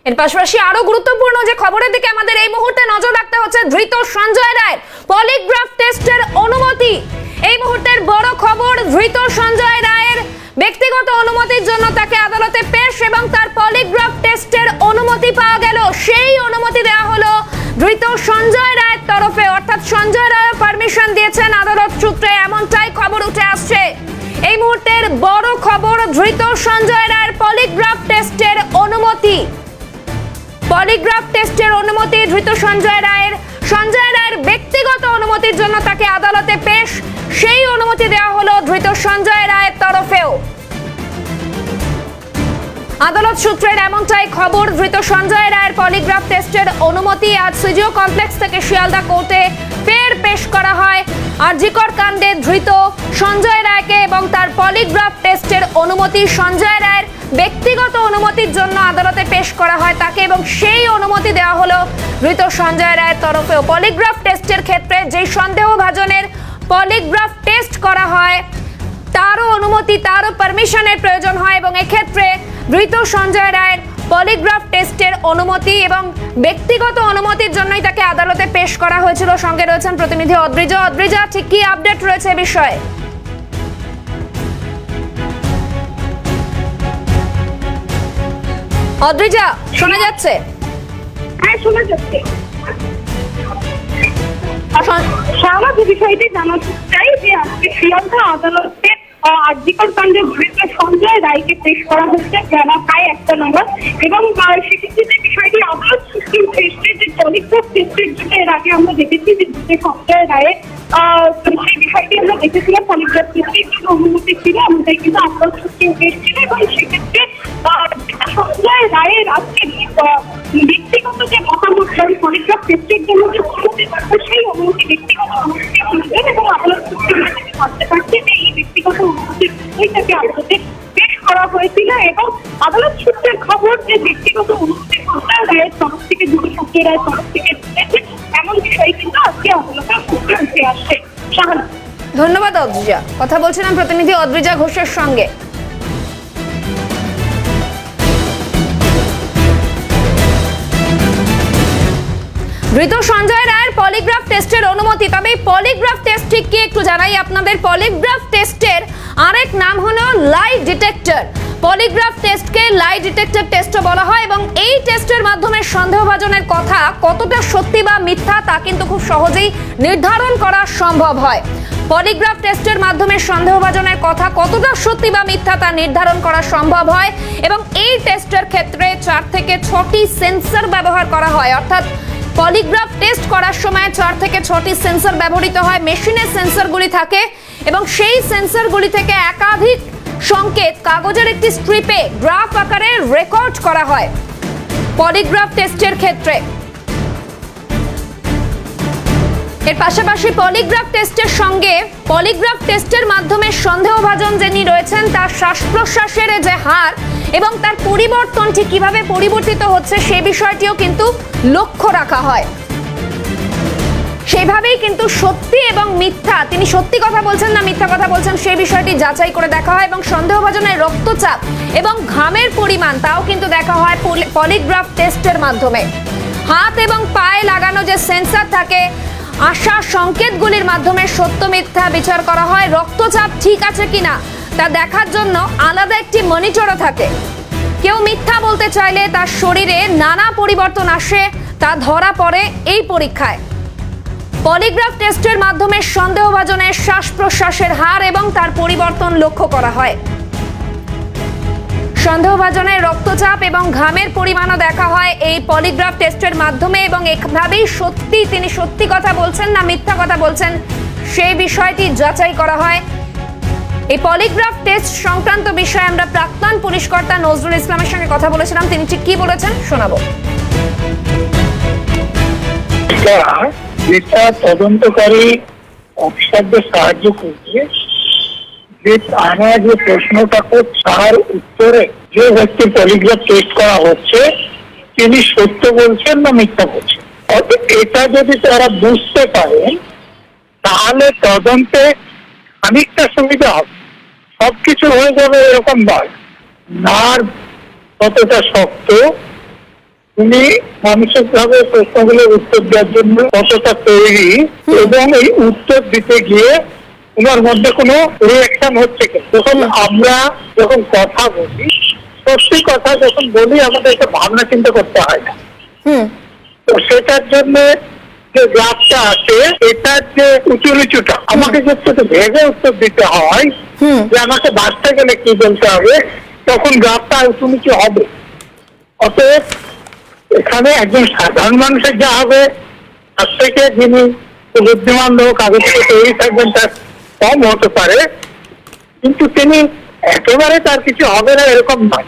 এর পাশাপাশি আরো গুরুত্বপূর্ণ যে খবরের দিকে আমাদের এই মুহূর্তে নজর রাখতে হচ্ছে, ধৃত সঞ্জয় রায়ের পলিগ্রাফ টেস্টের অনুমতি। এই মুহূর্তের বড় খবর, ধৃত সঞ্জয় রায়ের ব্যক্তিগত অনুমতির জন্য তাকে আদালতে পেশ এবং তার পলিগ্রাফ টেস্টের অনুমতি পাওয়া গেল। সেই অনুমতি দেওয়া হলো ধৃত সঞ্জয় রায়ের তরফে, অর্থাৎ সঞ্জয় রায় পারমিশন দিয়েছেন আদালত সূত্রে, এমনটাই খবর উঠে আসছে। এই মুহূর্তের বড় খবর, ধৃত সঞ্জয় রায়ের পলিগ্রাফ টেস্টের অনুমতি। পলিগ্রাফ টেস্টের অনুমতি ধৃত সঞ্জয় রায়ের ব্যক্তিগত অনুমতির জন্য তাকে আদালতে পেশ, সেই অনুমতি দেওয়া হলো ধৃত সঞ্জয় রায়ের তরফেও। আদালত সূত্রের এমনটাই খবর, ধৃত সঞ্জয় রায়ের পলিগ্রাফ টেস্টের অনুমতি আজ সিজিও কমপ্লেক্স থেকে শিয়ালদা কোর্টে ফের পেশ করা হয়। আরজিকর কাণ্ডে ধৃত সঞ্জয় রায়কে এবং তার পলিগ্রাফ টেস্টের অনুমতি, সঞ্জয় রায়ের ব্যক্তিগত অনুমতির জন্য আদালতে পেশ করা হয় তাকে এবং সেই অনুমতি দেওয়া হলো ধৃত সঞ্জয় রায়ের তরফেও। পলিগ্রাফ টেস্টের ক্ষেত্রে যেই সন্দেহভাজনের পলিগ্রাফ টেস্ট করা হয় তারও অনুমতি, তারও পারমিশনের প্রয়োজন হয় এবং এক্ষেত্রে ধৃত সঞ্জয় রায়ের পলিগ্রাফ টেস্টের অনুমতি এবং ব্যক্তিগত অনুমতির জন্যই তাকে আদালতে পেশ করা হয়েছিল। সঙ্গে রয়েছেন প্রতিনিধি অদ্রিজা। অদ্রিজা, ঠিক কি আপডেট রয়েছে এই বিষয়ে? অদ্রিজা, শোনা যাচ্ছে? হ্যাঁ, শোনা যাচ্ছে। যে বিষয়টি জানাতে চাই যে আজকে শিয়ালদা আদালতে আরজিকর কাণ্ডে ধৃত সঞ্জয় রায়কে পেশ করা হচ্ছে বেলা প্রায় 1টা নাগাদ এবং সেক্ষেত্রে যে বিষয়টি আদালত সুপ্রিম টেস্টের যে পলিগ্রাফ টেস্টের জন্য এর আগে আমরা দেখেছি যে সঞ্জয় রায়ের সেই বিষয়টি আমরা দেখেছিলাম, পলিগ্রাফ টেস্টের জন্য অনুমতি ছিল, আমাদের কিন্তু আদালত সুপ্রিম টেস্ট ছিল এবং সেক্ষেত্রে সঞ্জয় রায়ের আজকে ব্যক্তিগত যে মতামত পলিগ্রাফ টেস্টের জন্য যে অনুমতি সেই অনুমতি ব্যক্তিগত অনুমতি অনুযায়ী এবং আদালত সুপ্রিম টেস্টে মানতে পারছে যে এই ব্যক্তিগত অনুমতির বইটাকে আদালতে পেশ করা হয়েছিল এবং আদালত সূত্রের খবর যে ব্যক্তিগত অনুমতি সঞ্জয় রায়ের তরফ থেকে দুটো সঞ্জয় রায়ের তরফ থেকে দিয়েছে, এমন বিষয় কিন্তু আজকে আদালতের সূত্রে উঠে আসছে। ধন্যবাদ অদ্রিজা। কথা বলছিলাম প্রতিনিধি অদ্রিজা ঘোষের সঙ্গে। ধৃত সঞ্জয় রায়ের পলিগ্রাফ টেস্টের অনুমতি। তবে এই পলিগ্রাফ টেস্ট ঠিক কি একটু জানাই আপনাদের। পলিগ্রাফ টেস্টের আরেক নাম হলো লাই ডিটেক্টর। পলিগ্রাফ টেস্টকে লাই ডিটেক্টর টেস্টও বলা হয় এবং এই টেস্টের মাধ্যমে সন্দেহভাজনের কথা কতটা সত্যি বা মিথ্যা তা কিন্তু খুব সহজেই নির্ধারণ করা সম্ভব হয়। পলিগ্রাফ টেস্টের মাধ্যমে সন্দেহভাজনের কথা কতটা সত্যি বা মিথ্যা তা নির্ধারণ করা সম্ভব হয় এবং এই টেস্টের ক্ষেত্রে 4 থেকে 6টি সেন্সর ব্যবহার করা হয়, অর্থাৎ পলিগ্রাফ টেস্ট করার সময় 4 থেকে 6টি সেন্সর ব্যবহৃত হয়। মেশিনের সেন্সরগুলি থাকে এবং সেই সেন্সরগুলি থেকে একাধিক সংকেত কাগজের একটি স্ট্রিপে গ্রাফ আকারে রেকর্ড করা হয় পলিগ্রাফ টেস্টের ক্ষেত্রে। এর পাশাপাশি পলিগ্রাফ টেস্টের সঙ্গে পলিগ্রাফ টেস্টের মাধ্যমে সন্দেহভাজন যিনি রয়েছেন তার শ্বাস প্রশ্বাসের যে হার এবং তার পরিবর্তন ঠিক কিভাবে পরিবর্তিত হচ্ছে সে বিষয়টিও কিন্তু লক্ষ্য রাখা হয়। সেভাবেই কিন্তু সত্যি এবং মিথ্যা, তিনি সত্যি কথা বলছেন না মিথ্যা কথা বলছেন সেই বিষয়টি যাচাই করে দেখা হয় এবং সন্দেহভাজনের রক্তচাপ এবং ঘামের পরিমাণ তাও কিন্তু দেখা হয় পলিগ্রাফ টেস্টের মাধ্যমে। হাত এবং পায়ে লাগানো যে সেন্সর থাকে আশা সংকেতগুলির মাধ্যমে সত্য মিথ্যা বিচার করা হয়। রক্তচাপ ঠিক আছে কিনা তা দেখার জন্য আলাদা একটি মনিটরও থাকে। কেউ মিথ্যা বলতে চাইলে তার শরীরে নানা পরিবর্তন আসে, তা ধরা পড়ে এই পরীক্ষায়। পলিগ্রাফ টেস্টের মাধ্যমে সন্দেহভাজনের শ্বাস প্রশ্বাসের হার এবং তার পরিবর্তন লক্ষ্য করা হয়। সন্দেহভাজনের রক্তচাপ এবং ঘামের পরিমাণও দেখা হয় এই পলিগ্রাফ টেস্টের মাধ্যমে এবং এভাবেই সত্যি তিনি সত্যি কথা বলছেন না মিথ্যা কথা বলছেন সেই বিষয়টি যাচাই করা হয়। এই পলিগ্রাফ টেস্ট সংক্রান্ত বিষয়ে আমরা প্রাক্তন পুলিশ কর্তা নজরুল ইসলামের সঙ্গে কথা বলেছিলাম, তিনি ঠিক কি বলেছেন শোনাবো। তদন্তকারী অফিসারদের সাহায্য করছে যে আমরা যে প্রশ্নটা করছি তার উত্তরে যে ব্যক্তির পলিগ্রাফ টেস্ট করা হচ্ছে তিনি সত্য বলছেন না মিথ্যা বলছেন। এটা যদি তারা বুঝতে পারেন তাহলে তদন্তে খানিকটা সুবিধা হবে। সবকিছু হয়ে যাবে এরকম নয়। নার্ভ কতটা শক্ত উনি মানসিকভাবে প্রশ্নগুলোর উত্তর দেওয়ার জন্য কতটা তৈরি এবং এই উত্তর দিতে গিয়ে ওনার মধ্যে কোনো রিয়াকশন হচ্ছে কি। যখন আমরা যখন কথা বলি, সত্যি কথা যখন বলি আমাদের একটা ভাবনা চিন্তা করতে হয় না। তো সেটার জন্য যে গ্রাফটা আছে, এটার যে উঁচু নিচুটা আমাকে যদি ভেবে উত্তর দিতে হয় যে আমাকে বাঁচতে গেলে কি বলতে হবে, তখন গ্রাফটা উঁচু নিচু হবে। অতএব এখানে একজন সাধারণ মানুষের যা হবে তার থেকে যিনি বুদ্ধিমান লোক আগে থেকে তৈরি থাকবেন তার কম হতে পারে, কিন্তু তিনি একেবারে তার কিছু হবে না এরকম নয়।